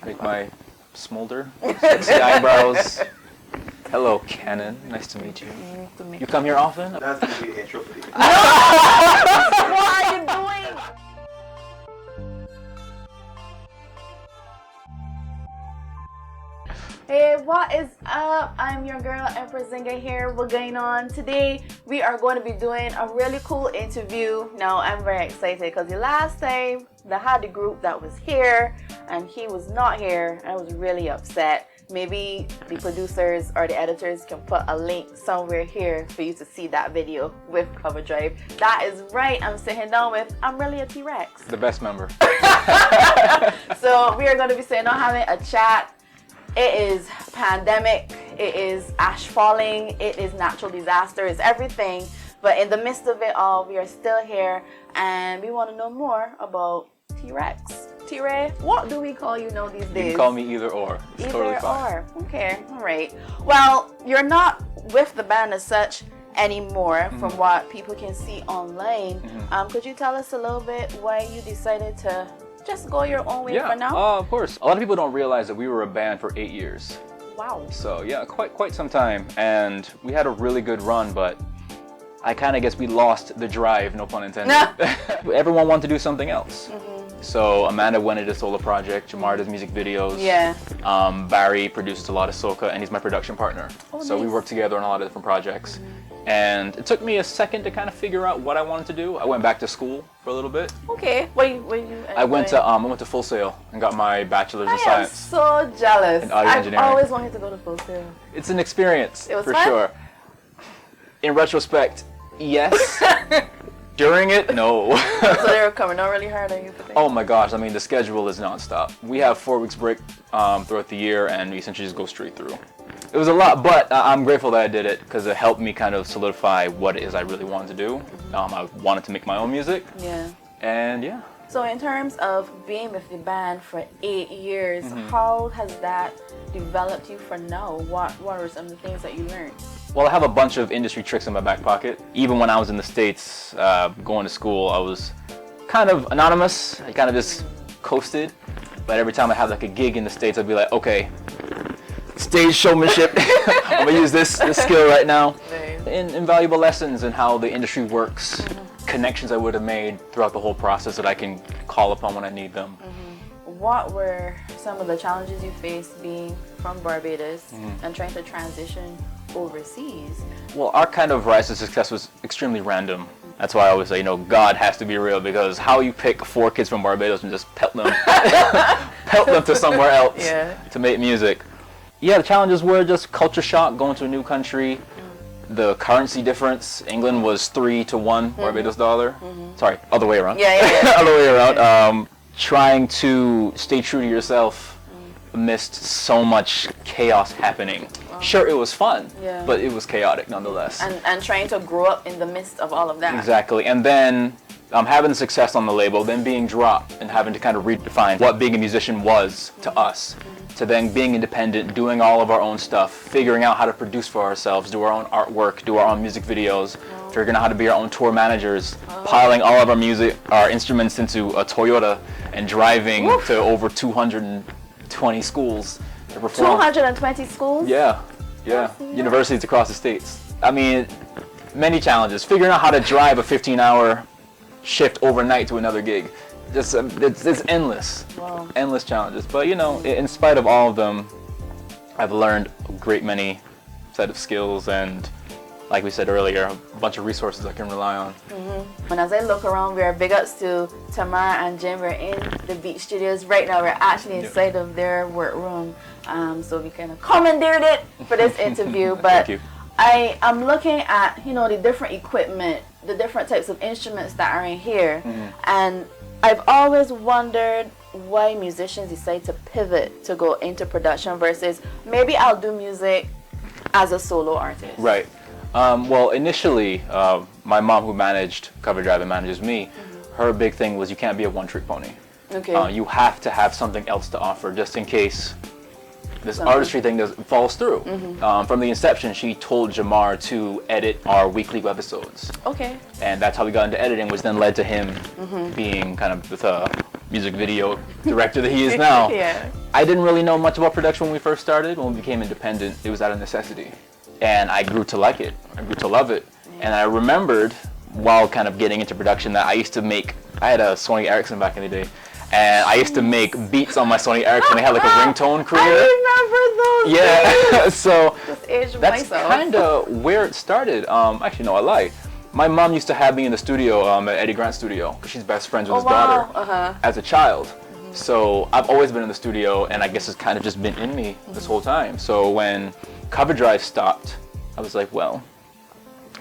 Make my smolder, sexy eyebrows. Hello, Canon. Nice to meet you. You come here often? That's going to be the intro for the What are you doing? Hey, what is up? I'm your girl, Empress Zingha here with GineOn. Today, we are going to be doing a really cool interview. Now, I'm very excited because the last time they had the group that was here and he was not here. I was really upset. Maybe the producers or the editors can put a link somewhere here for you to see that video with cover drive. That is right. I'm sitting down with IMREALLYATREX. The best member. So we are going to be sitting down having a chat. It is pandemic, it is ash falling, it is natural disaster, it's everything. But in the midst of it all, we are still here and we want to know more about T-Rex. T-Ray, what do we call you now these days? You can call me either or. It's Either totally fine. or. Okay, all right. Well, you're not with the band as such anymore from what people can see online. Could you tell us a little bit why you decided to just go your own way for now? Of course. A lot of people don't realize that we were a band for 8 years. Wow. So yeah, quite some time, and we had a really good run, but I kind of guess we lost the drive, no pun intended. Everyone wanted to do something else. So Amanda went into a solo project, Jamar does music videos. Yeah. Barry produces a lot of soca, and he's my production partner. Oh, so nice. we work together on a lot of different projects. And it took me a second to kind of figure out what I wanted to do. I went back to school for a little bit. Okay. What you I went to Full Sail and got my bachelor's in I am science. so jealous. In audio I've engineering. always wanted to go to Full Sail. It's an experience, It was for fun? sure. In retrospect, yes. During it, no. So they were coming out really hard on you for things. Oh my gosh, I mean, the schedule is nonstop. We have 4 weeks break throughout the year, and we essentially just go straight through. It was a lot, but I'm grateful that I did it because it helped me kind of solidify what it is I really wanted to do. I wanted to make my own music. Yeah. And yeah. So in terms of being with the band for 8 years, how has that developed you for now? What are some of the things that you learned? Well, I have a bunch of industry tricks in my back pocket. Even when I was in the States going to school, I was kind of anonymous. I kind of just coasted. But every time I had like a gig in the States, I'd be like, okay, stage showmanship. I'm gonna use this skill right now. Nice. Invaluable lessons in how the industry works, connections I would have made throughout the whole process that I can call upon when I need them. What were some of the challenges you faced being from Barbados and trying to transition overseas? Well, our kind of rise to success was extremely random. That's why I always say, you know, God has to be real, because how you pick 4 kids from Barbados and just pelt them, pelt them to somewhere else to make music. Yeah, the challenges were just culture shock, going to a new country, the currency difference. England was 3 to 1 Barbados dollar. Sorry, other way around. Yeah. Other way around. Trying to stay true to yourself amidst so much chaos happening. Sure, it was fun, but it was chaotic nonetheless. And trying to grow up in the midst of all of that. Exactly, and then having success on the label, then being dropped and having to kind of redefine what being a musician was to us. To then being independent, doing all of our own stuff, figuring out how to produce for ourselves, do our own artwork, do our own music videos, figuring out how to be our own tour managers, piling all of our instruments into a Toyota and driving to over 220 schools to perform. 220 schools? Yeah. Universities across the states. I mean, many challenges. Figuring out how to drive a 15-hour shift overnight to another gig. Just it's endless. Wow. Endless challenges. But you know, in spite of all of them, I've learned a great many set of skills and, like we said earlier, a bunch of resources I can rely on. And as I look around, we are big ups to Tamar and Jim. We're in the Beach Studios right now. We're actually inside of their workroom. So we kind of commandeered it for this interview. But Thank you. I'm looking at, you know, the different equipment, the different types of instruments that are in here. And I've always wondered why musicians decide to pivot to go into production versus maybe I'll do music as a solo artist. Right. Well, initially, my mom, who managed Cover Drive and manages me, her big thing was you can't be a one-trick pony. Okay. You have to have something else to offer just in case this artistry thing falls through. From the inception, she told Jamar to edit our weekly webisodes. Okay. And that's how we got into editing, which then led to him being kind of music video director that he is now. Yeah. I didn't really know much about production when we first started. When we became independent, it was out of necessity. And I grew to like it. I grew to love it. Yeah. And I remembered, while kind of getting into production, that I had a Sony Ericsson back in the day. And I used to make beats on my Sony Ericsson. They had like a ringtone creator. I remember those. Yeah. So that's myself. kind of where it started. Actually, no, I lied. My mom used to have me in the studio at Eddie Grant's studio because she's best friends with his daughter as a child. So I've always been in the studio, and I guess it's kind of just been in me this whole time. So when Cover Drive stopped, I was like, well,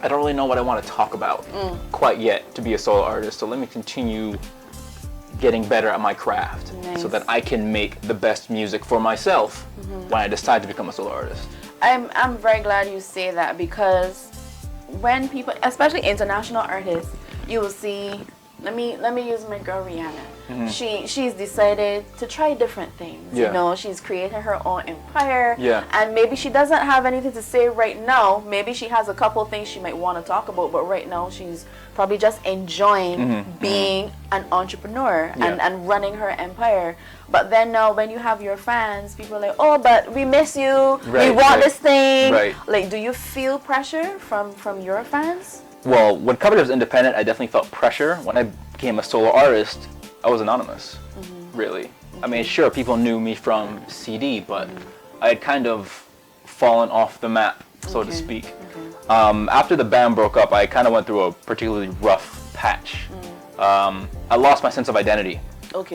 I don't really know what I want to talk about quite yet to be a solo artist. So let me continue getting better at my craft so that I can make the best music for myself when I decide to become a solo artist. I'm very glad you say that, because when people, especially international artists, you will see, let me use my girl Rihanna. She's decided to try different things. You know, she's created her own empire. And maybe she doesn't have anything to say right now. Maybe she has a couple things she might want to talk about, but right now she's probably just enjoying being an entrepreneur and running her empire. But then now when you have your fans, people are like, oh, but we miss you. We want this thing. Like, do you feel pressure from your fans? Well, when Cover Drive was independent, I definitely felt pressure. When I became a solo artist, I was anonymous, really. I mean, sure, people knew me from CD, but I had kind of fallen off the map, so to speak. After the band broke up, I kind of went through a particularly rough patch. I lost my sense of identity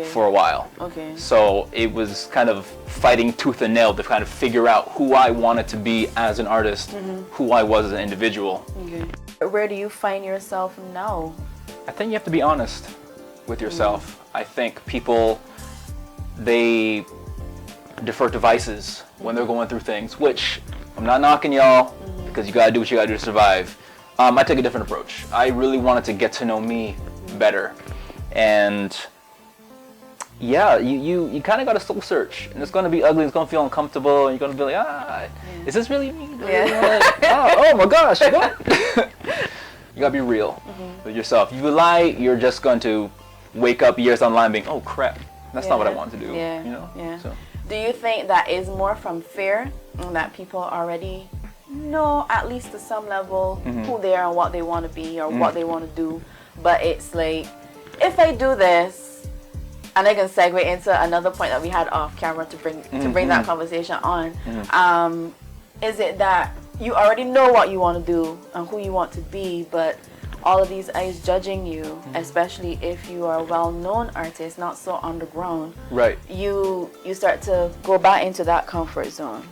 for a while. So it was kind of fighting tooth and nail to kind of figure out who I wanted to be as an artist, who I was as an individual. Where do you find yourself now? I think you have to be honest with yourself. I think people, they defer to vices when they're going through things, which I'm not knocking y'all, because you gotta do what you gotta do to survive. I take a different approach. I really wanted to get to know me better. And yeah, you kind of got to soul search, and it's going to be ugly, it's going to feel uncomfortable, and you're going to be like, is this really me? Oh my gosh, you got to be real with yourself. If you lie, you're just going to wake up years online being, oh crap, that's not what I want to do. You know? So. Do you think that is more from fear, that people already know, at least to some level, who they are and what they want to be or what they want to do, but it's like, if I do this, and I can segue into another point that we had off camera to bring that conversation on. Is it that you already know what you want to do and who you want to be, but all of these eyes judging you, especially if you are a well-known artist, not so underground, you start to go back into that comfort zone?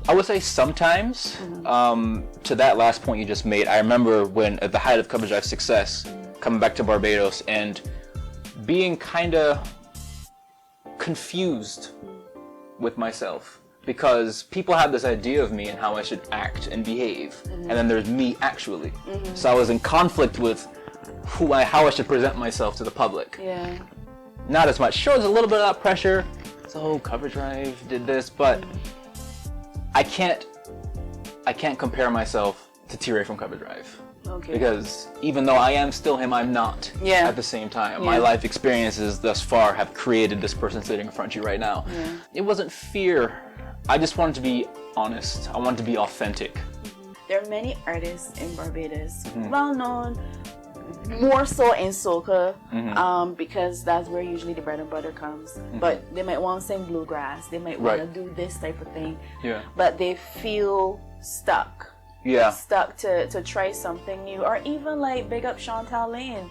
I would say sometimes. To that last point you just made, I remember when at the height of Cover Drive's success, coming back to Barbados and being kind of confused with myself, because people have this idea of me and how I should act and behave, and then there's me actually. So I was in conflict with how I should present myself to the public. Not as much. Sure, there's a little bit of that pressure. So Cover Drive did this, but I can't compare myself to T-Ray from Cover Drive. Because even though I am still him, I'm not at the same time. My life experiences thus far have created this person sitting in front of you right now. It wasn't fear. I just wanted to be honest. I wanted to be authentic. There are many artists in Barbados, well known, more so in soca, because that's where usually the bread and butter comes. But they might want to sing bluegrass. They might want to do this type of thing. But they feel stuck. Stuck to try something new, or even like big up Chantal Lane.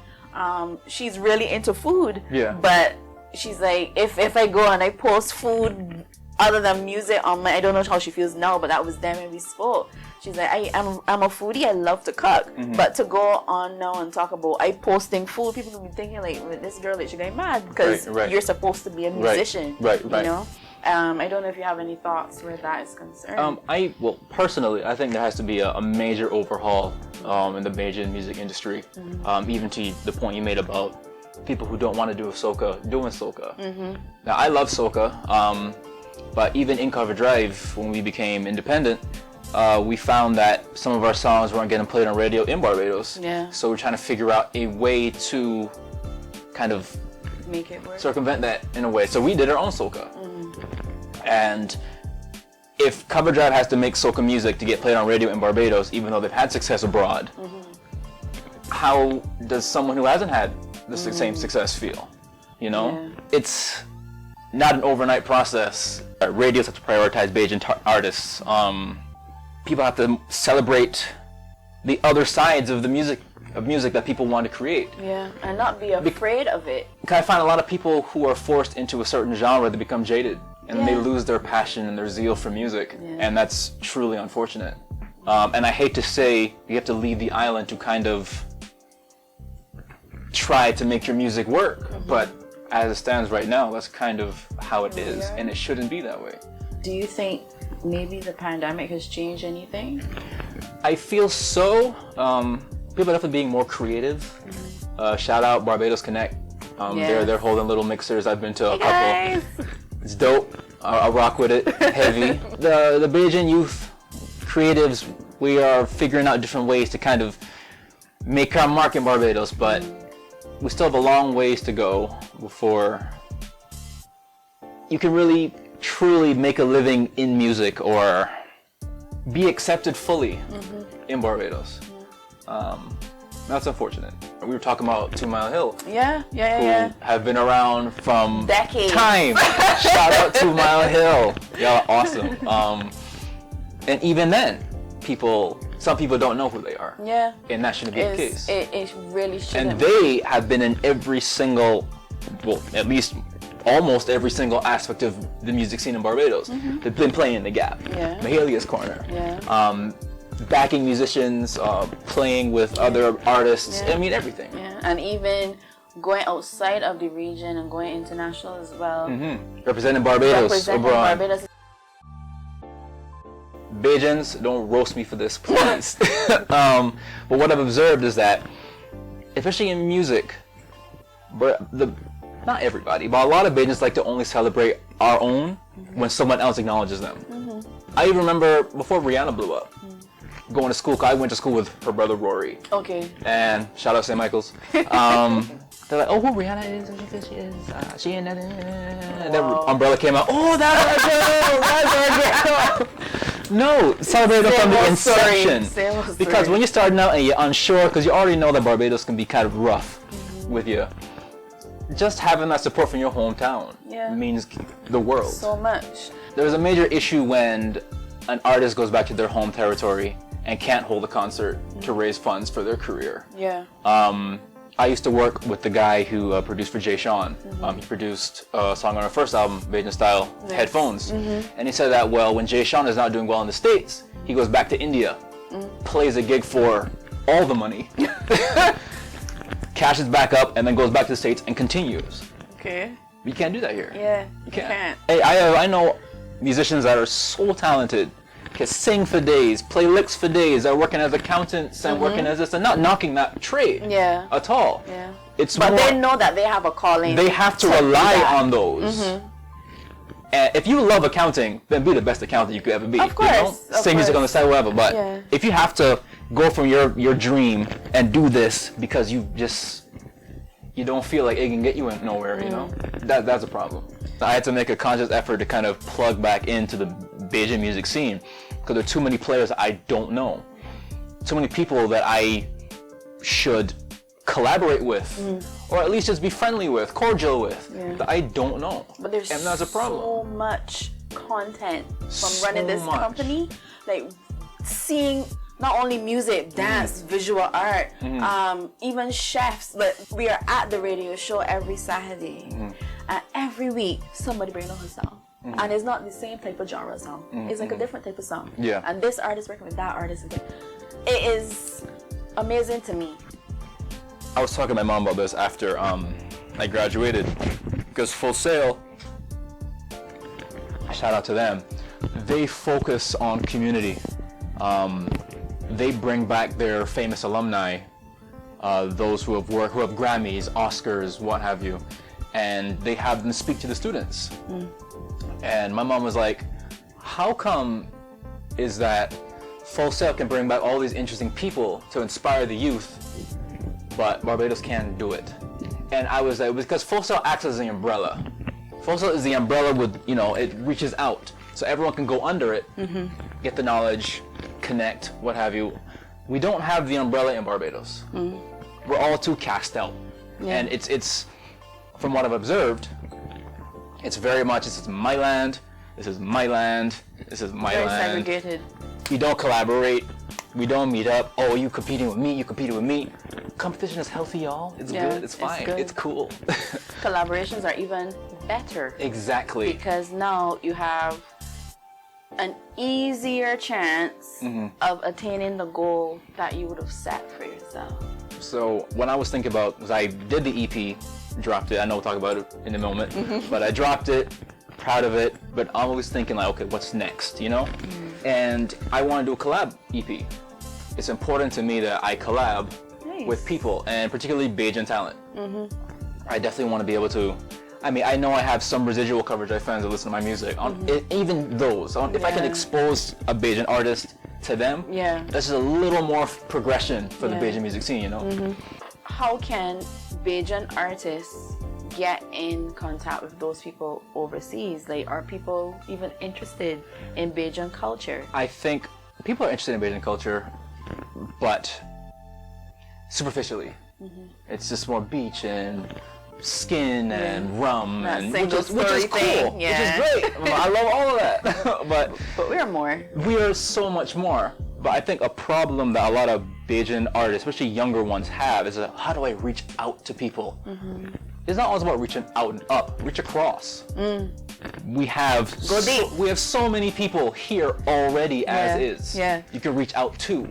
She's really into food, but she's like, if I go and I post food other than music on my, I don't know how she feels now, but that was then when we spoke. She's like, I'm a foodie, I love to cook, but to go on now and talk about I posting food, people will be thinking like, well, this girl is she going mad because you're supposed to be a musician, you know. I don't know if you have any thoughts where that is concerned. Well, personally, I think there has to be a major overhaul in the Bajan music industry, even to the point you made about people who don't want to do soca doing soca. Now, I love soca, but even in Cover Drive, when we became independent, we found that some of our songs weren't getting played on radio in Barbados. So we're trying to figure out a way to kind of make it work. Circumvent that in a way. So we did our own soca. And if Cover Drive has to make soca music to get played on radio in Barbados, even though they've had success abroad, how does someone who hasn't had the same success feel? You know? Yeah. It's not an overnight process. Radios have to prioritize Bajan artists. People have to celebrate the other sides of the music that people want to create. Yeah, and not be afraid of it. I find a lot of people who are forced into a certain genre, they become jaded and they Yeah. lose their passion and their zeal for music, Yeah. and that's truly unfortunate. And I hate to say you have to leave the island to kind of try to make your music work, but as it stands right now, that's kind of how it is, and it shouldn't be that way. Do you think maybe the pandemic has changed anything? I feel so. People are definitely being more creative. Shout out Barbados Connect. Yes. They're holding little mixers. I've been to a couple. Guys! It's dope. I'll rock with it. Heavy. The Bajan youth creatives, we are figuring out different ways to kind of make our mark in Barbados, but we still have a long ways to go before you can really truly make a living in music or be accepted fully in Barbados. That's unfortunate. We were talking about 2 Mile Hill, Yeah. who have been around from Decades. time. Shout out 2 Mile Hill. Y'all are awesome. And even then, some people don't know who they are. Yeah. And that shouldn't be the case. It really shouldn't. And they have been in every single, well, at least almost every single aspect of the music scene in Barbados. They've been playing in the Gap, Yeah. Mahalia's Corner, Yeah. backing musicians, playing with other artists. Yeah. I mean, everything. Yeah. And even going outside of the region and going international as well. Representing Barbados Representing abroad. Barbados. Bajans, don't roast me for this, please. But what I've observed is that, especially in music, not everybody, but a lot of Bajans like to only celebrate our own when someone else acknowledges them. I even remember before Rihanna blew up, going to school. 'Cause I went to school with her brother Rory, Okay. and shout out St. Michael's. They're like, oh, who Rihanna is? She is. She in that. And then Umbrella came out. Oh, that's our girl. That's our girl. No, celebrate it from the inception. Because when you're starting out and you're unsure, because you already know that Barbados can be kind of rough with you, just having that support from your hometown means the world. So much. There's a major issue when an artist goes back to their home territory and can't hold a concert to raise funds for their career. Yeah. I used to work with the guy who produced for Jay Sean. He produced a song on our first album, Bajan Style, Headphones. And he said that, well, when Jay Sean is not doing well in the States, he goes back to India, plays a gig for all the money, cashes back up, and then goes back to the States and continues. Okay. You can't do that here. Yeah. You can't. Hey, I know musicians that are so talented, can sing for days, play licks for days, they're working as accountants and working as this, and not knocking that trade at all. Yeah. It's But more, they know that they have a calling. they have to rely on those. And if you love accounting, then be the best accountant you could ever be. Of course, You know? of Sing music course. on the side, whatever. But Yeah. if you have to go from your dream and do this because you don't feel like it can get you nowhere, you know, that's a problem. I had to make a conscious effort to kind of plug back into the Bajan music scene because there are too many players I don't know, too many people that I should collaborate with, or at least just be friendly with, cordial with, that I don't know. But there's and that's a problem. so much content from So running this much. company, like seeing not only music, dance, visual art, even chefs. But we are at the radio show every Saturday, and every week somebody brings on a song. And it's not the same type of genre song. It's like a different type of song. Yeah. And this artist working with that artist again. It is amazing to me. I was talking to my mom about this after I graduated, because Full Sail, shout out to them, they focus on community. They bring back their famous alumni, those who have worked, who have Grammys, Oscars, what have you, and they have them speak to the students. And my mom was like, how come is that Full Sail can bring back all these interesting people to inspire the youth, but Barbados can't do it? And I was like, because Full Sail acts as the umbrella. Full Sail is the umbrella with, you know, it reaches out. So everyone can go under it, get the knowledge, connect, what have you. We don't have the umbrella in Barbados. We're all too cast out. And it's, from what I've observed, it's very much, this is my land, this is my land, this is my Very land. segregated. We don't collaborate. We don't meet up. Oh, you competing with me, you competing with me. Competition is healthy, y'all. It's good, it's fine, good. it's cool. Collaborations are even better. Exactly. Because now you have an easier chance of attaining the goal that you would have set for yourself. So when I was thinking about, because I did the EP, dropped it, I know we'll talk about it in a moment, but I dropped it, proud of it, but I'm always thinking like, okay, what's next, you know? And I want to do a collab EP. It's important to me that I collab with people, and particularly Bajan talent. I definitely want to be able to, I mean, I know I have some residual coverage of fans that listen to my music, on even those, if I can expose a Bajan artist to them, that's just a little more progression for the Bajan music scene, you know? How can Bajan artists get in contact with those people overseas? Like, are people even interested in Bajan culture? I think people are interested in Bajan culture, but superficially. It's just more beach and skin and rum, and which is cool, which is great. I love all of that. but we're more. We are so much more. But I think a problem that a lot of Bajan artists, especially younger ones, have is how do I reach out to people? It's not always about reaching out and up, reach across. We have so many people here already as is. You can reach out to,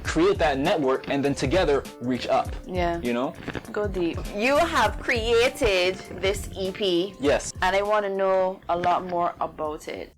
create that network, and then together reach up. You know? Go deep. You have created this EP. Yes. And I want to know a lot more about it.